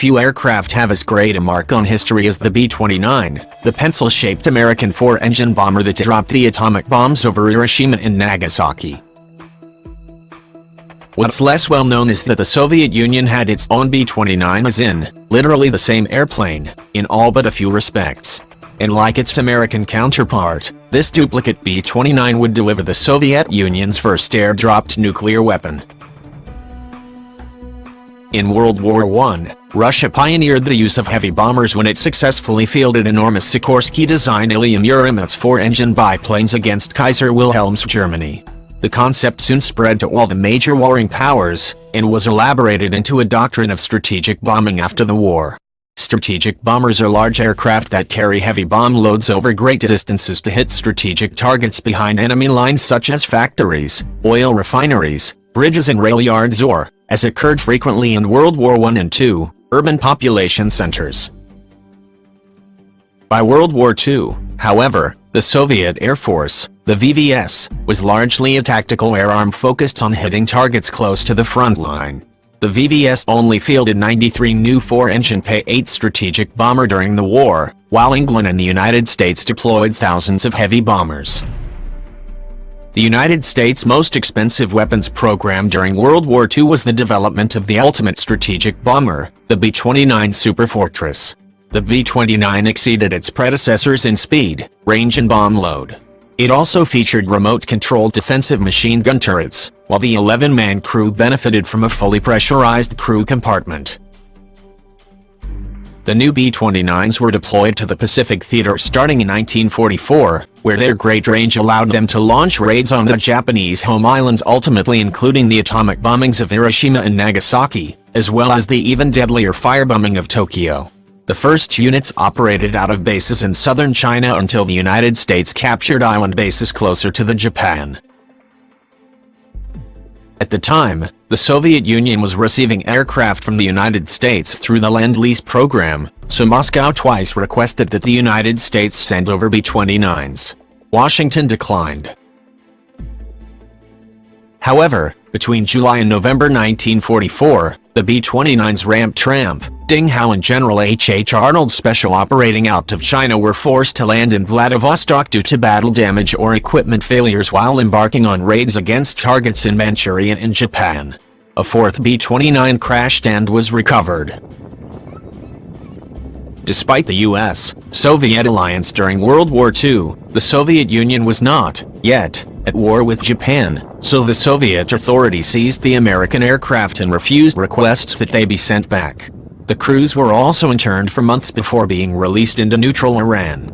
Few aircraft have as great a mark on history as the B-29, the pencil-shaped American four-engine bomber that dropped the atomic bombs over Hiroshima and Nagasaki. What's less well known is that the Soviet Union had its own B-29, as in, literally the same airplane, in all but a few respects. And like its American counterpart, this duplicate B-29 would deliver the Soviet Union's first air-dropped nuclear weapon. In World War I, Russia pioneered the use of heavy bombers when it successfully fielded enormous Sikorsky-designed Ilya-Muromets four-engine biplanes against Kaiser Wilhelm's Germany. The concept soon spread to all the major warring powers, and was elaborated into a doctrine of strategic bombing after the war. Strategic bombers are large aircraft that carry heavy bomb loads over great distances to hit strategic targets behind enemy lines such as factories, oil refineries, bridges and rail yards or, as occurred frequently in World War I and II, urban population centers. By World War II, however, the Soviet Air Force, the VVS, was largely a tactical air arm focused on hitting targets close to the front line. The VVS only fielded 93 new four-engine P-8 strategic bomber during the war, while England and the United States deployed thousands of heavy bombers. The United States' most expensive weapons program during World War II was the development of the ultimate strategic bomber, the B-29 Superfortress. The B-29 exceeded its predecessors in speed, range and bomb load. It also featured remote-controlled defensive machine gun turrets, while the 11-man crew benefited from a fully pressurized crew compartment. The new B-29s were deployed to the Pacific Theater starting in 1944, where their great range allowed them to launch raids on the Japanese home islands, ultimately including the atomic bombings of Hiroshima and Nagasaki, as well as the even deadlier firebombing of Tokyo. The first units operated out of bases in southern China until the United States captured island bases closer to Japan. At the time, the Soviet Union was receiving aircraft from the United States through the Lend-Lease program, so Moscow twice requested that the United States send over B-29s. Washington declined. However, between July and November 1944, the B-29's Ramp Tramp, Ding Hao and General H. Arnold's Special Operating out of China were forced to land in Vladivostok due to battle damage or equipment failures while embarking on raids against targets in Manchuria and Japan. A fourth B-29 crashed and was recovered. Despite the U.S.-Soviet alliance during World War II, the Soviet Union was not, yet, at war with Japan, so the Soviet authorities seized the American aircraft and refused requests that they be sent back. The crews were also interned for months before being released into neutral Iran.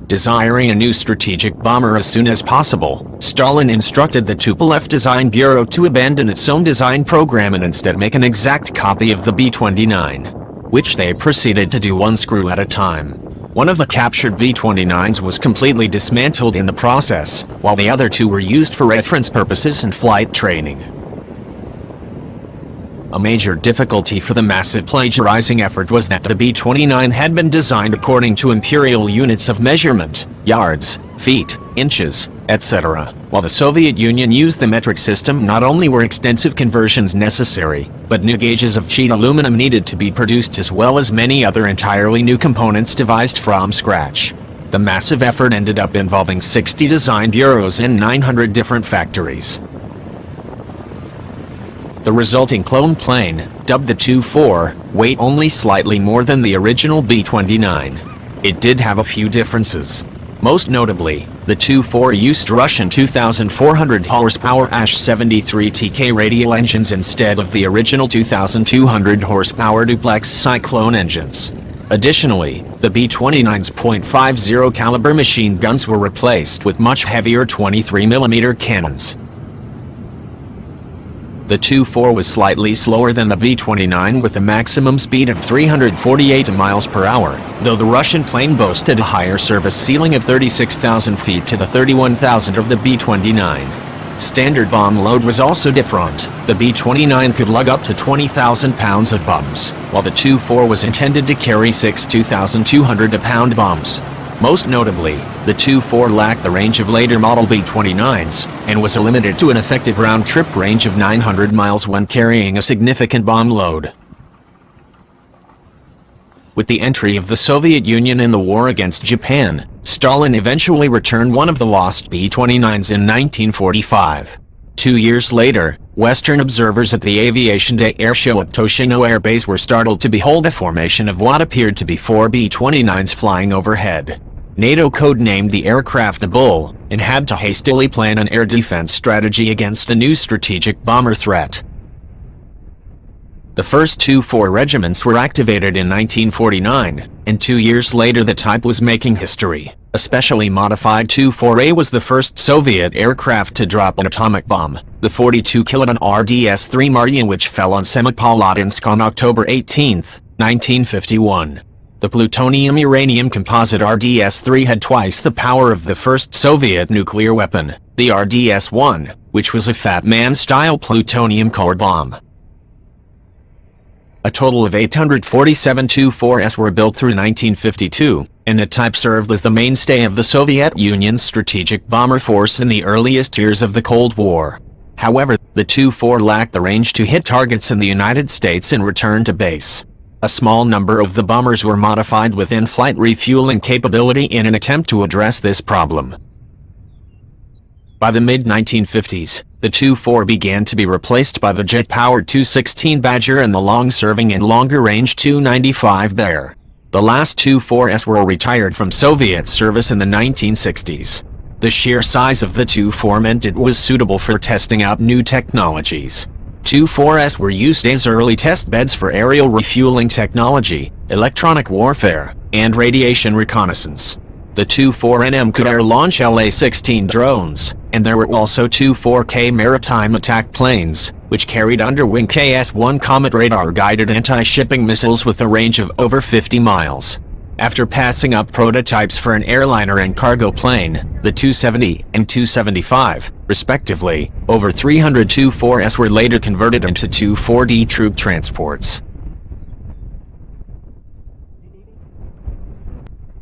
Desiring a new strategic bomber as soon as possible, Stalin instructed the Tupolev Design Bureau to abandon its own design program and instead make an exact copy of the B-29, which they proceeded to do one screw at a time. One of the captured B-29s was completely dismantled in the process, while the other two were used for reference purposes and flight training. A major difficulty for the massive plagiarizing effort was that the B-29 had been designed according to imperial units of measurement, yards, feet, inches, etc. While the Soviet Union used the metric system, not only were extensive conversions necessary, but new gauges of sheet aluminum needed to be produced as well as many other entirely new components devised from scratch. The massive effort ended up involving 60 design bureaus and 900 different factories. The resulting clone plane, dubbed the 2-4, weighed only slightly more than the original B-29. It did have a few differences. Most notably, the 2-4 used Russian 2,400 horsepower ASH-73 TK radial engines instead of the original 2,200 horsepower duplex Cyclone engines. Additionally, the B-29's .50 caliber machine guns were replaced with much heavier 23mm cannons. The Tu-4 was slightly slower than the B-29 with a maximum speed of 348 miles per hour, though the Russian plane boasted a higher service ceiling of 36,000 feet to the 31,000 of the B-29. Standard bomb load was also different. The B-29 could lug up to 20,000 pounds of bombs, while the Tu-4 was intended to carry 6 2,200-pound bombs. Most notably, the Tu-4 lacked the range of later model B-29s, and was limited to an effective round-trip range of 900 miles when carrying a significant bomb load. With the entry of the Soviet Union in the war against Japan, Stalin eventually returned one of the lost B-29s in 1945. 2 years later, Western observers at the Aviation Day Air Show at Toshino Air Base were startled to behold a formation of what appeared to be 4 B-29s flying overhead. NATO codenamed the aircraft the Bull, and had to hastily plan an air defense strategy against a new strategic bomber threat. The first Tu-4 regiments were activated in 1949, and 2 years later the type was making history. A specially modified Tu-4A was the first Soviet aircraft to drop an atomic bomb, the 42-kiloton RDS-3 Martin, which fell on Semipalatinsk on October 18, 1951. The plutonium-uranium composite RDS-3 had twice the power of the first Soviet nuclear weapon, the RDS-1, which was a Fat Man-style plutonium core bomb. A total of 847 Tu-4s were built through 1952, and the type served as the mainstay of the Soviet Union's strategic bomber force in the earliest years of the Cold War. However, the Tu-4 lacked the range to hit targets in the United States and return to base. A small number of the bombers were modified with in-flight refueling capability in an attempt to address this problem. By the mid-1950s, the Tu-4 began to be replaced by the jet-powered Tu-16 Badger and the long-serving and longer-range Tu-95 Bear. The last Tu-4s were retired from Soviet service in the 1960s. The sheer size of the Tu-4 meant it was suitable for testing out new technologies. Tu-4s were used as early test beds for aerial refueling technology, electronic warfare, and radiation reconnaissance. The Tu-4NM could air-launch La-16 drones, and there were also Tu-4K maritime attack planes, which carried under-wing KS-1 Comet radar-guided anti-shipping missiles with a range of over 50 miles. After passing up prototypes for an airliner and cargo plane, the Tu-70 and Tu-75, respectively, over 300 Tu-4s were later converted into Tu-4D troop transports.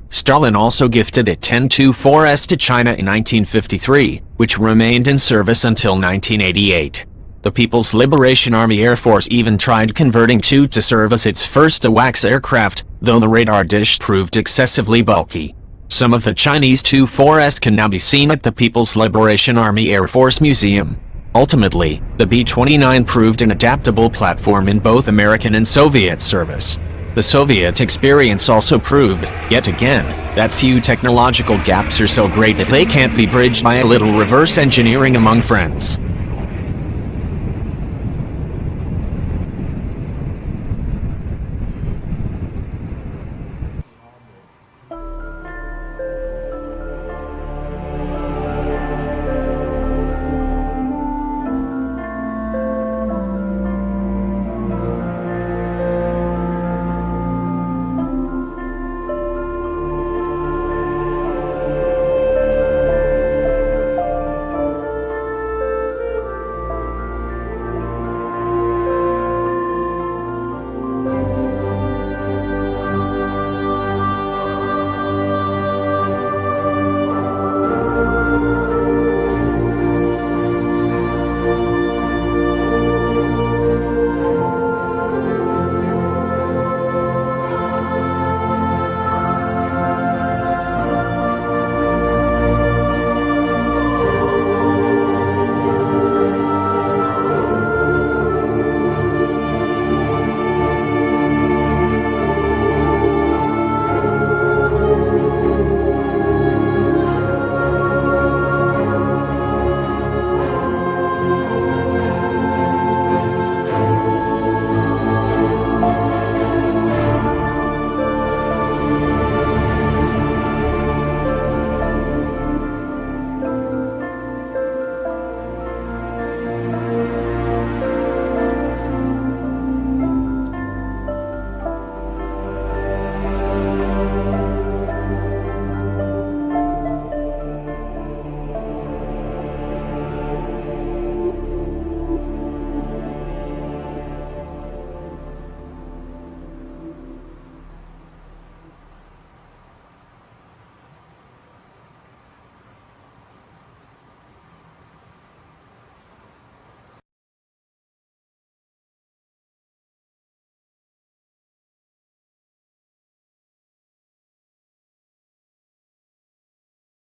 Stalin also gifted a 10 Tu-4s to China in 1953, which remained in service until 1988. The People's Liberation Army Air Force even tried converting Tu to serve as its first AWACS aircraft, though the radar dish proved excessively bulky. Some of the Chinese Tu-4s can now be seen at the People's Liberation Army Air Force Museum. Ultimately, the B-29 proved an adaptable platform in both American and Soviet service. The Soviet experience also proved, yet again, that few technological gaps are so great that they can't be bridged by a little reverse engineering among friends.